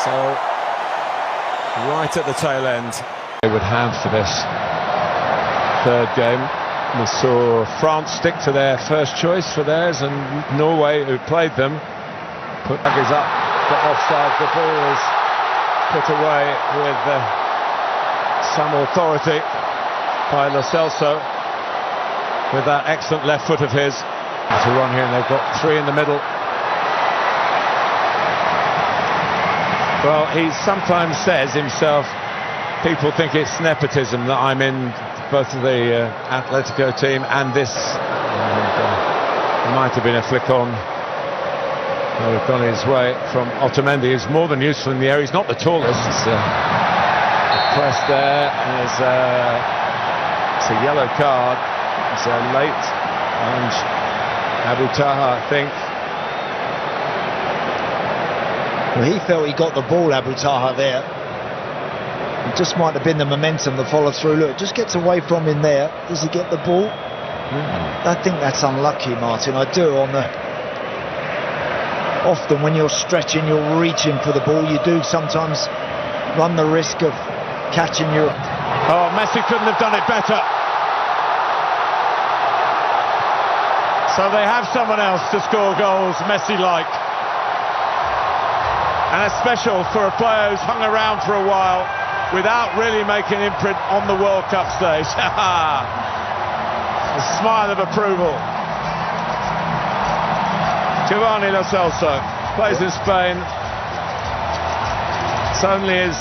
So, right at the tail end. They would have for this third game. We saw France stick to their first choice for theirs, and Norway, who played them, put is up for offside. The ball is put away with some authority by Lo Celso, with that excellent left foot of his. To run here, and they've got three in the middle. Well, he sometimes says himself, people think it's nepotism that I'm in both the Atletico team and this. It might have been a flick on. They've gone his way from Otamendi, who's more than useful in the air. He's not the tallest. It's press there. It's a yellow card. It's a late and Abu Taha, I think. Well, he felt he got the ball, Abu Taha, there. It just might have been the momentum, the follow through. Look, just gets away from him there. Does he get the ball? I think that's unlucky, Martin. I do. Often when you're stretching, you're reaching for the ball. You do sometimes run the risk of catching your... Oh, Messi couldn't have done it better. So they have someone else to score goals Messi-like. And a special for a player who's hung around for a while without really making imprint on the World Cup stage. A smile of approval. Giovanni Lo Celso plays in Spain. It's only his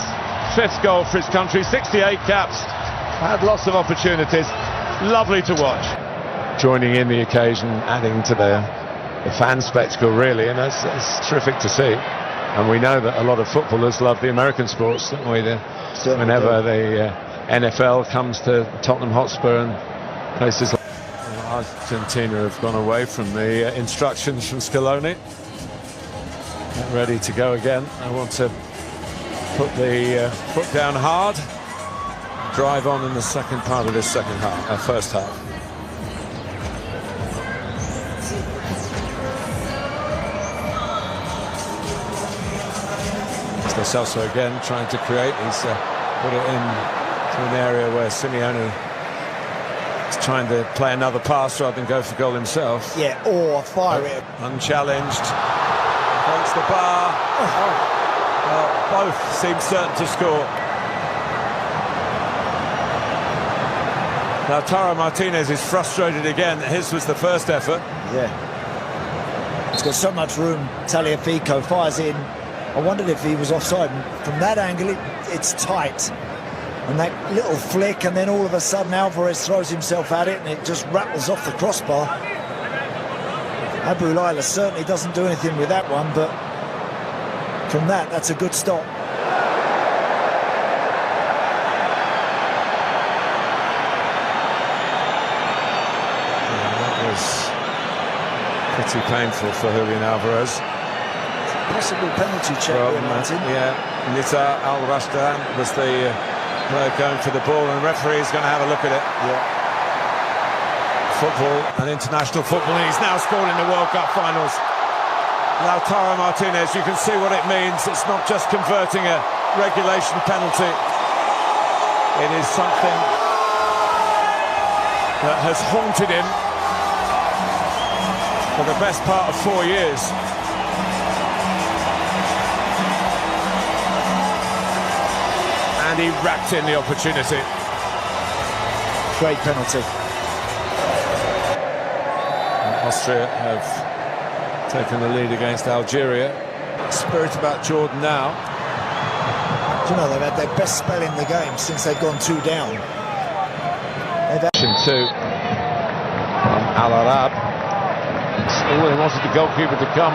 fifth goal for his country, 68 caps, had lots of opportunities. Lovely to watch. Joining in the occasion, adding to the fan spectacle, really, and it's terrific to see. And we know that a lot of footballers love the American sports, don't we? Whenever the NFL comes to Tottenham Hotspur and places like Argentina have gone away from the instructions from Scaloni. Get ready to go again. I want to put the foot down hard, drive on in the second part of this first half. Lo Celso again trying to create. He's put it in to an area where Simeone is trying to play another pass rather than go for goal himself. Yeah, or fire it. Unchallenged. Against the bar. Well, both seem certain to score. Now Lautaro Martinez is frustrated again. His was the first effort. Yeah. He's got so much room. Tagliafico fires in. I wondered if he was offside. From that angle, it's tight. And that little flick, and then all of a sudden Alvarez throws himself at it, and it just rattles off the crossbar. Abu Laila certainly doesn't do anything with that one, but from that's a good stop. That was pretty painful for Julian Alvarez. Possible penalty check here, Martin. Yeah, Nita Al-Rashdan was the player going for the ball, and the referee is going to have a look at it. Yeah. Football and international football, and he's now scored in the World Cup finals. Lautaro Martinez, you can see what it means. It's not just converting a regulation penalty. It is something that has haunted him for the best part of 4 years. And he racked in the opportunity. Great penalty. Austria have taken the lead against Algeria. Spirit about Jordan now. Do you know, they've had their best spell in the game since they've gone 2 down. They've had... 2 Al Arab. All they wanted the goalkeeper to come.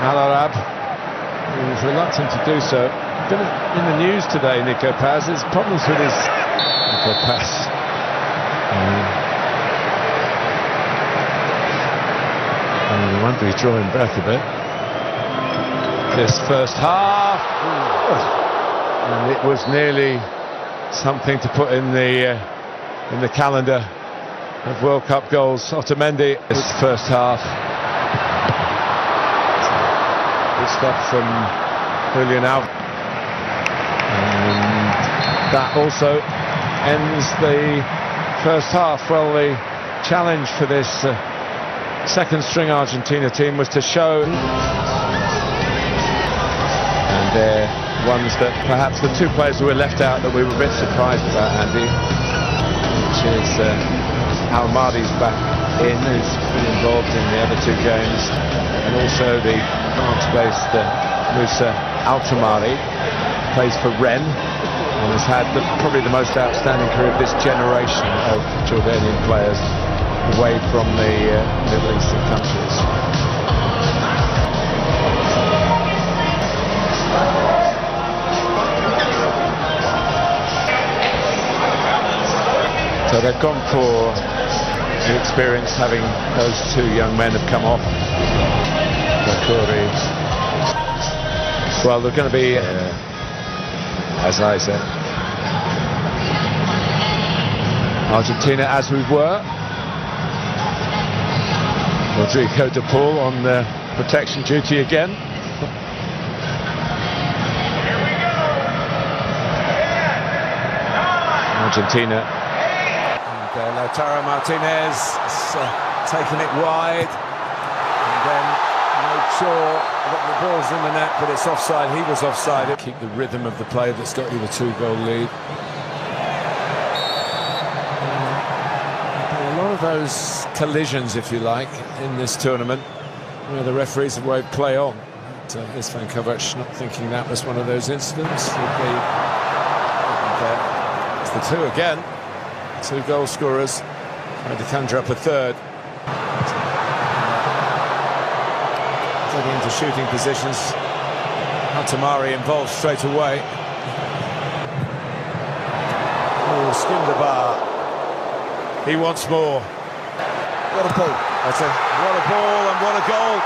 Al Arab, he was reluctant to do so. Been in the news today, Nico Paz. There's problems with his Nico Paz. I wonder he's drawing back a bit. This first half, and it was nearly something to put in the calendar of World Cup goals. Otamendi, this first half. Good stuff from Julian out. And that also ends the first half. Well, the challenge for this second string Argentina team was to show, and they're ones that perhaps the two players who were left out that we were a bit surprised about, Andy, which is Al-Mahdi's back in, who's been involved in the other two games, and also the France-based Moussa Altamari, plays for Rennes and has had probably the most outstanding career of this generation of Jordanian players away from the Middle Eastern countries. So they've gone for the experience, having those two young men have come off. Well, they're going to be, as I said, Argentina as we were. Rodrigo de Paul on protection duty again. Argentina. And Lautaro Martinez taking it wide, and then made sure that the ball's in the net, but it's offside. He was offside. Keep the rhythm of the play that's got you the 2-goal lead. A lot of those collisions, if you like, in this tournament, where the referees have waved play on. But Istvan Kovac not thinking that was one of those incidents. It's the two again. 2 goal scorers, trying to conjure up a third. Getting into shooting positions. Altamari involved straight away. Oh, skinned the bar. He wants more. What a ball. What a ball and what a goal.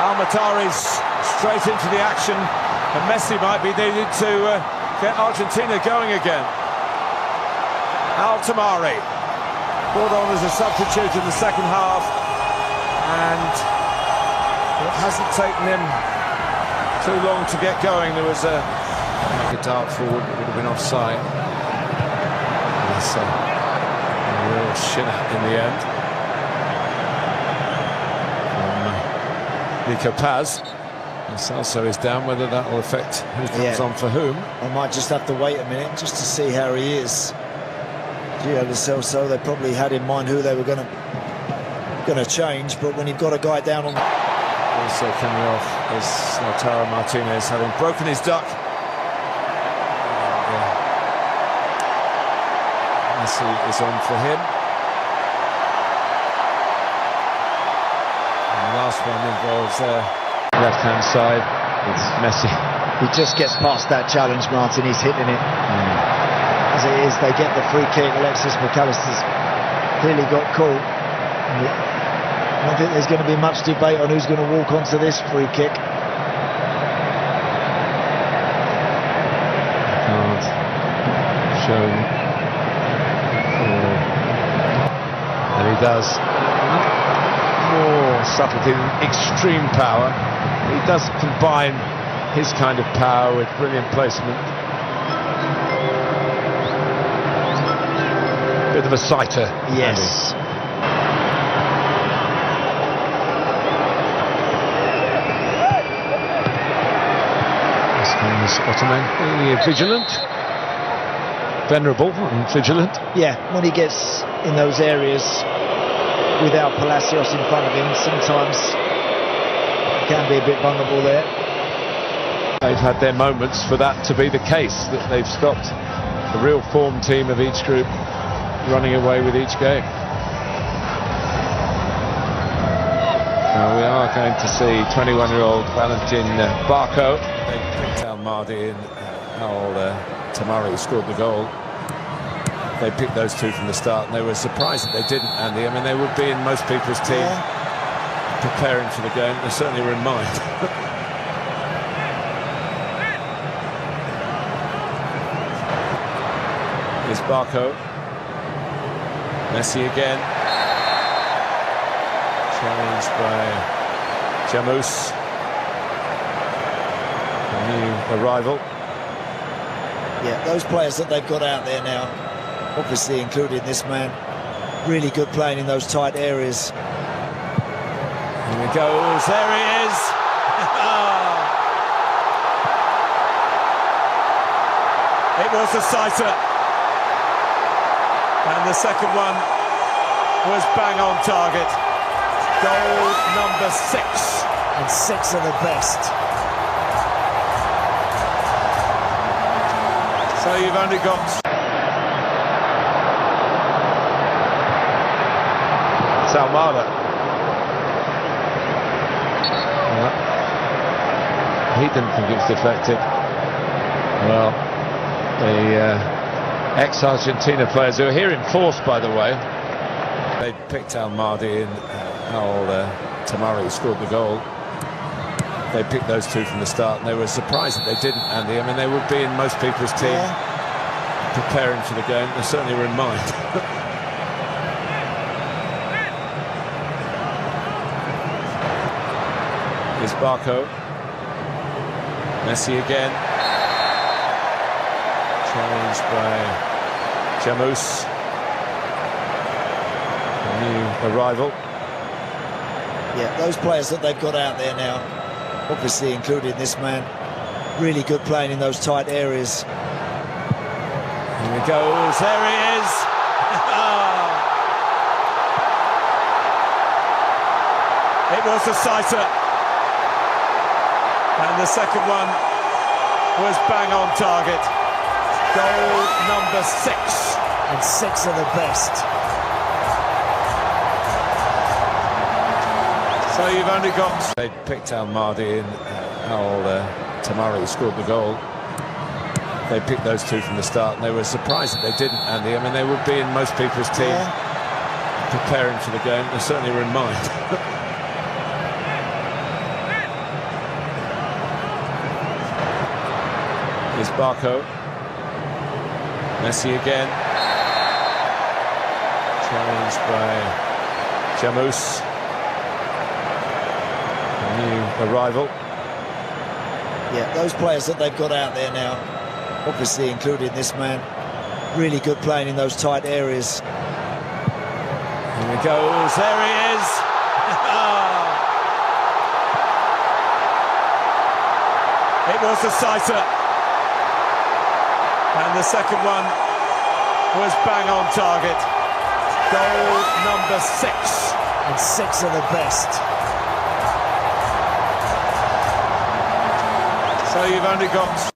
Almatari's straight into the action, and Messi might be needed to get Argentina going again. Altamari brought on as a substitute in the second half, and it hasn't taken him too long to get going. There was a dart forward that would have been offside. It's a real shin-up in the end from Nico Paz. And Salso is down. Whether that will affect who comes on for whom, I might just have to wait a minute just to see how he is. Gio Lo Celso, they probably had in mind who they were going to change, but when you've got a guy down on... Also coming off is Lautaro Martinez, having broken his duck. Messi is on for him. And the last one involves left-hand side. It's Messi. He just gets past that challenge, Martin. He's hitting it. As it is, they get the free kick. Alexis McAllister's clearly got caught. I don't think there's going to be much debate on who's going to walk onto this free kick. Can't show. And he does more subtlety than extreme power. He does combine his kind of power with brilliant placement. Bit of a sighter. Yes. This one's Ottoman. Vigilant. Venerable and vigilant. Yeah, when he gets in those areas without Palacios in front of him, sometimes he can be a bit vulnerable there. They've had their moments for that to be the case, that they've stopped the real form team of each group running away with each game. Now we are going to see 21-year-old Valentin Barco. They picked Al-Mahdi and Al-Tamari scored the goal. They picked those two from the start, and they were surprised that they didn't, Andy. I mean, they would be in most people's team preparing for the game. They certainly were in mine. Here's Barco. Messi again. Challenged by Jamous. new arrival. Yeah, those players that they've got out there now, obviously including this man, really good playing in those tight areas. Here he goes, there he is! It was a sighter. And the second one was bang on target. Goal number 6. And 6 are the best. So you've only got... It's Almada. He didn't think it was deflected. Well, the ex-Argentina players who are here in force, by the way. They picked Almada in. Tamari scored the goal. They picked those two from the start, and they were surprised that they didn't, Andy. I mean, they would be in most people's team preparing for the game. They certainly were in mine. Here's Barco. Messi again. Challenged by Jamus. A new arrival. Yeah, those players that they've got out there now, obviously including this man, really good playing in those tight areas. Here he goes, there he is! It was a sighter. And the second one was bang on target. Goal number 6. And 6 are the best. So you've only got... They picked Almada in. Tamari scored the goal. They picked those two from the start, and they were surprised that they didn't, Andy. I mean, they would be in most people's team preparing for the game. They certainly were in mine. Here's Barco. Messi again. Challenged by Jamus. A new arrival. Yeah, those players that they've got out there now, obviously including this man, really good playing in those tight areas. Here he goes, there he is! It was a sighter. And the second one was bang on target. Goal number 6. And 6 are the best. So you've only got...